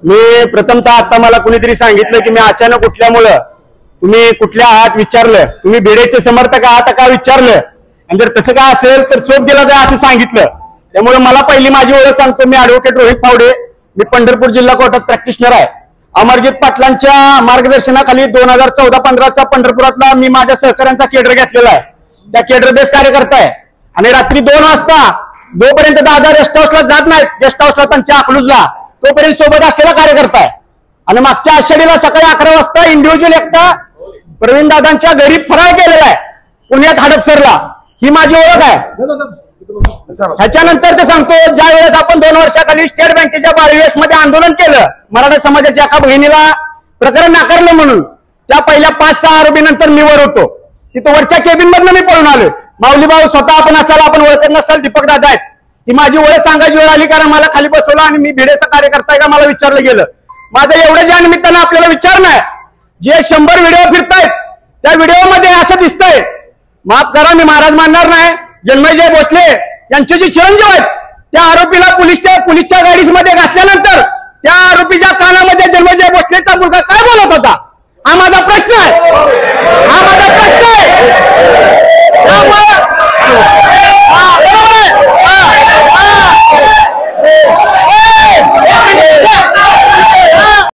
मी प्रथमतः आता मला कुणीतरी सांगितलं की मी अचानक उठल्यामुळं तुम्ही कुठल्या आहात विचारलं, तुम्ही भिडेचे समर्थक आहात का विचारलं, आणि जर तसं काय असेल तर चोप दिला जाय असं सांगितलं. त्यामुळे मला पहिली माझी ओळख सांगतो. मी ऍडव्होकेट रोहित फावडे, मी पंढरपूर जिल्हा कोर्टात प्रॅक्टिशनर आहे. अमरजित पाटलांच्या मार्गदर्शनाखाली 2014-15चा पंढरपुरातला मी माझ्या सहकाऱ्यांचा केडर घेतलेला आहे. त्या केडर बेस कार्यकर्ता आहे. आणि रात्री 2 वाजता जोपर्यंत दादा रेस्ट हाऊसला जात नाहीत, गेस्ट हाऊसला त्यांच्या अकलूजला, तोपर्यंत सोबत असलेला कार्यकर्ता आहे. आणि मागच्या आषाढीला सकाळी 11 वाजता इंडिव्हिज्युअल एकटा प्रवीण दादांच्या घरी फराळ केलेला आहे पुण्यात हडपसरला. ही माझी ओळख आहे. ह्याच्यानंतर ते सांगतो, ज्या वेळेस आपण 2 वर्षाखाली स्टेट बँकेच्या 12 मध्ये आंदोलन केलं, मराठा समाजाच्या एका बहिणीला प्रकरण नाकारलं म्हणून, त्या पहिल्या 5-6 आरोपीनंतर मी वर होतो. तिथं वरच्या केबिन मधनं मी पळून आलोय. माऊली भाऊ स्वतः आपण असाल, आपण ओळखत नसाल, दीपक दादा आहेत. ती माझी ओळख सांगायची वेळ आली, कारण मला खाली बसवलं आणि मी भिडेचा कार्यकर्ता आहे का मला विचारलं गेलं. माझं एवढं ज्या निमित्तानं आपल्याला विचारणं आहे, जे 100 व्हिडिओ फिरतायत त्या व्हिडिओमध्ये असं दिसतंय, माफ करा मी महाराज मानणार नाही, जन्मजय भोसले यांचे जे चिरंजीव आहेत त्या आरोपीला पोलीसच्या गाडीमध्ये घातल्यानंतर त्या आरोपीच्या कानामध्ये जन्मजय भोसलेचा मुलगा काय बोलत होता